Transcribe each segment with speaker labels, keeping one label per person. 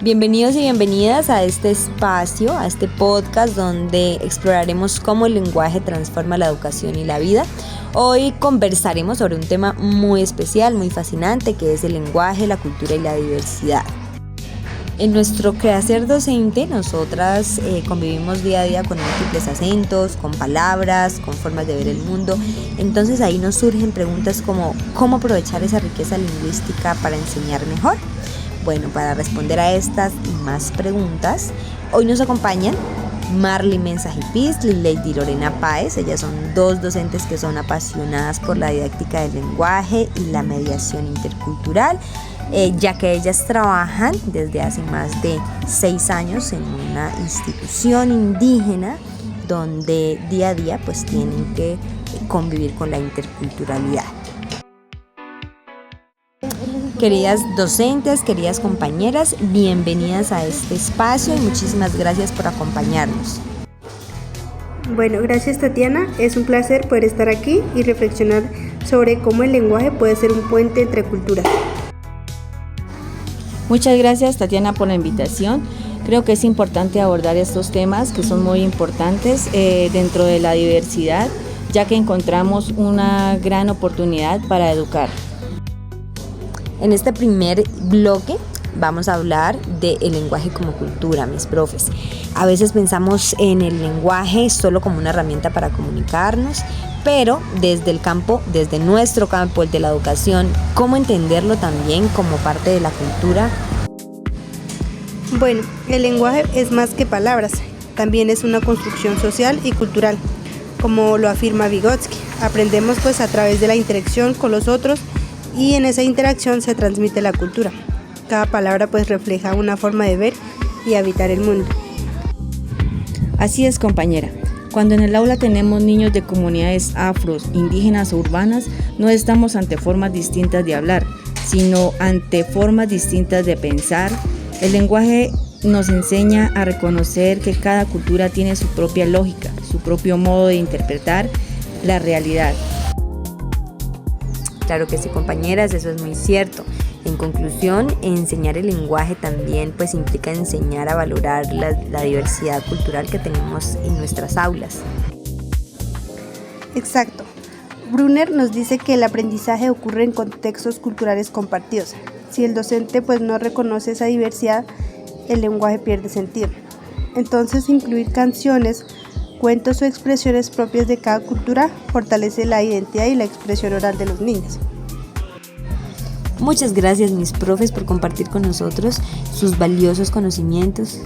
Speaker 1: Bienvenidos y bienvenidas a este espacio, a este podcast donde exploraremos cómo el lenguaje transforma la educación y la vida. Hoy conversaremos sobre un tema muy especial, muy fascinante, que es el lenguaje, la cultura y la diversidad. En nuestro quehacer docente, nosotras convivimos día a día con múltiples acentos, con palabras, con formas de ver el mundo. Entonces ahí nos surgen preguntas como ¿cómo aprovechar esa riqueza lingüística para enseñar mejor? Bueno, para responder a estas y más preguntas, hoy nos acompañan Marley Mensajipis y Lady Lorena Páez. Ellas son dos docentes que son apasionadas por la didáctica del lenguaje y la mediación intercultural, ya que ellas trabajan desde hace más de 6 años en una institución indígena donde día a día pues tienen que convivir con la interculturalidad. Queridas docentes, queridas compañeras, bienvenidas a este espacio y muchísimas gracias por acompañarnos.
Speaker 2: Bueno, gracias Tatiana, es un placer poder estar aquí y reflexionar sobre cómo el lenguaje puede ser un puente entre culturas.
Speaker 3: Muchas gracias Tatiana por la invitación. Creo que es importante abordar estos temas que son muy importantes dentro de la diversidad, ya que encontramos una gran oportunidad para educar.
Speaker 1: En este primer bloque vamos a hablar del lenguaje como cultura, mis profes. A veces pensamos en el lenguaje solo como una herramienta para comunicarnos, pero desde nuestro campo, el de la educación, ¿cómo entenderlo también como parte de la cultura?
Speaker 2: Bueno, el lenguaje es más que palabras, también es una construcción social y cultural, como lo afirma Vygotsky. Aprendemos pues a través de la interacción con los otros y en esa interacción se transmite la cultura. Cada palabra pues refleja una forma de ver y habitar el mundo.
Speaker 3: Así es, compañera. Cuando en el aula tenemos niños de comunidades afros, indígenas o urbanas, no estamos ante formas distintas de hablar, sino ante formas distintas de pensar. El lenguaje nos enseña a reconocer que cada cultura tiene su propia lógica, su propio modo de interpretar la realidad.
Speaker 1: Claro que sí, compañeras, eso es muy cierto. En conclusión, enseñar el lenguaje también pues implica enseñar a valorar la diversidad cultural que tenemos en nuestras aulas.
Speaker 2: Exacto. Brunner nos dice que el aprendizaje ocurre en contextos culturales compartidos. Si el docente pues no reconoce esa diversidad, el lenguaje pierde sentido. Entonces, incluir canciones, cuentos o expresiones propias de cada cultura fortalece la identidad y la expresión oral de los niños.
Speaker 1: Muchas gracias, mis profes, por compartir con nosotros sus valiosos conocimientos.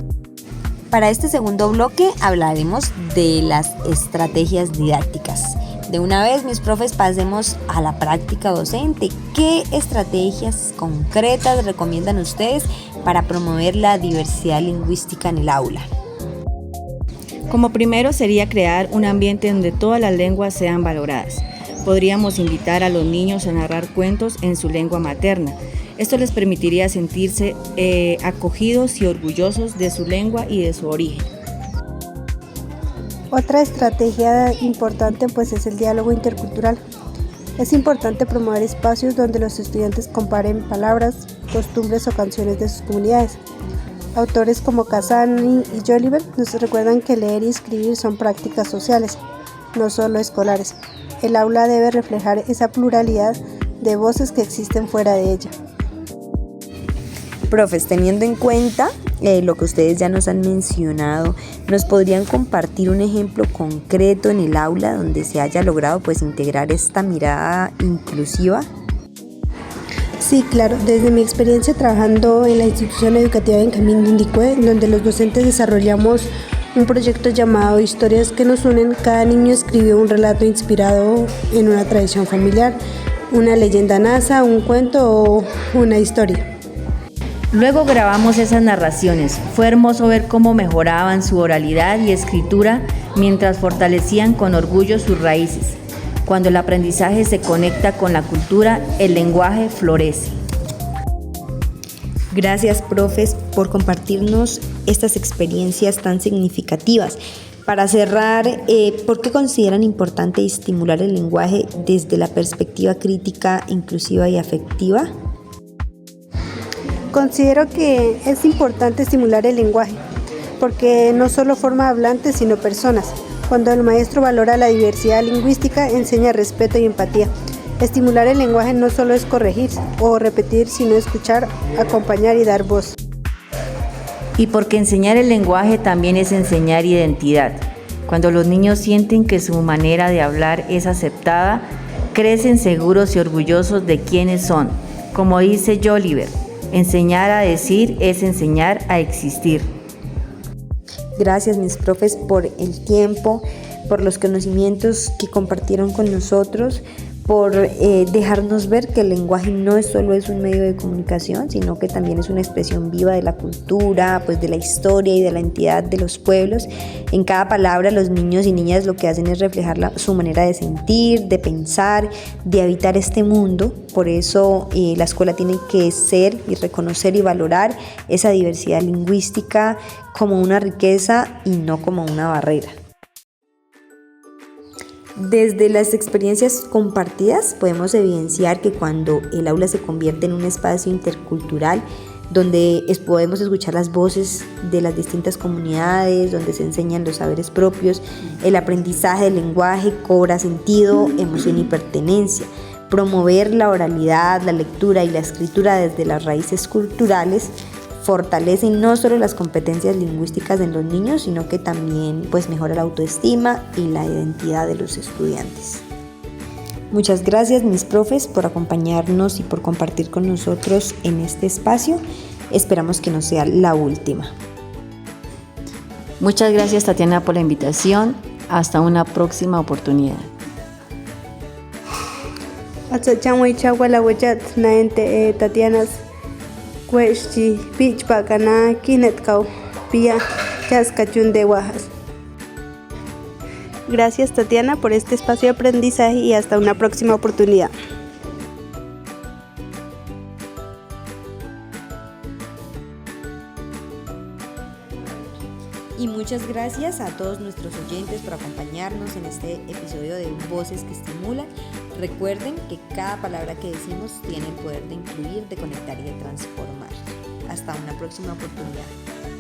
Speaker 1: Para este segundo bloque hablaremos de las estrategias didácticas. De una vez, mis profes, pasemos a la práctica docente. ¿Qué estrategias concretas recomiendan ustedes para promover la diversidad lingüística en el aula?
Speaker 3: Como primero sería crear un ambiente donde todas las lenguas sean valoradas. Podríamos invitar a los niños a narrar cuentos en su lengua materna. Esto les permitiría sentirse acogidos y orgullosos de su lengua y de su origen.
Speaker 2: Otra estrategia importante pues es el diálogo intercultural. Es importante promover espacios donde los estudiantes comparen palabras, costumbres o canciones de sus comunidades. Autores como Casani y Jolivet nos recuerdan que leer y escribir son prácticas sociales, no solo escolares. El aula debe reflejar esa pluralidad de voces que existen fuera de ella.
Speaker 1: Profes, teniendo en cuenta lo que ustedes ya nos han mencionado, ¿nos podrían compartir un ejemplo concreto en el aula donde se haya logrado pues integrar esta mirada inclusiva?
Speaker 2: Sí, claro. Desde mi experiencia trabajando en la institución educativa Benjamín Dindicue, donde los docentes desarrollamos un proyecto llamado Historias que nos unen, cada niño escribió un relato inspirado en una tradición familiar, una leyenda nasa, un cuento o una historia.
Speaker 3: Luego grabamos esas narraciones. Fue hermoso ver cómo mejoraban su oralidad y escritura mientras fortalecían con orgullo sus raíces. Cuando el aprendizaje se conecta con la cultura, el lenguaje florece.
Speaker 1: Gracias, profes, por compartirnos estas experiencias tan significativas. Para cerrar, ¿por qué consideran importante estimular el lenguaje desde la perspectiva crítica, inclusiva y afectiva?
Speaker 2: Considero que es importante estimular el lenguaje, porque no solo forma hablantes, sino personas. Cuando el maestro valora la diversidad lingüística, enseña respeto y empatía. Estimular el lenguaje no solo es corregir o repetir, sino escuchar, acompañar y dar voz.
Speaker 3: Y porque enseñar el lenguaje también es enseñar identidad. Cuando los niños sienten que su manera de hablar es aceptada, crecen seguros y orgullosos de quiénes son. Como dice Joliver, enseñar a decir es enseñar a existir.
Speaker 1: Gracias mis profes por el tiempo, por los conocimientos que compartieron con nosotros, por dejarnos ver que el lenguaje no solo es un medio de comunicación, sino que también es una expresión viva de la cultura, pues de la historia y de la identidad de los pueblos. En cada palabra los niños y niñas lo que hacen es reflejar su manera de sentir, de pensar, de habitar este mundo. Por eso la escuela tiene que ser y reconocer y valorar esa diversidad lingüística como una riqueza y no como una barrera. Desde las experiencias compartidas podemos evidenciar que cuando el aula se convierte en un espacio intercultural donde podemos escuchar las voces de las distintas comunidades, donde se enseñan los saberes propios, el aprendizaje del lenguaje cobra sentido, emoción y pertenencia. Promover la oralidad, la lectura y la escritura desde las raíces culturales fortalecen no solo las competencias lingüísticas en los niños, sino que también mejora la autoestima y la identidad de los estudiantes. Muchas gracias mis profes por acompañarnos y por compartir con nosotros en este espacio. Esperamos que no sea la última.
Speaker 3: Muchas gracias Tatiana por la invitación. Hasta una próxima oportunidad.
Speaker 2: Tatianas Cuechi, Pichpacana, Kinetcau, Pia, Chascachun de Oaxaca. Gracias Tatiana por este espacio de aprendizaje y hasta una próxima oportunidad.
Speaker 1: Y muchas gracias a todos nuestros oyentes por acompañarnos en este episodio de Voces que Estimulan. Recuerden que cada palabra que decimos tiene el poder de incluir, de conectar y de transformar. Hasta una próxima oportunidad.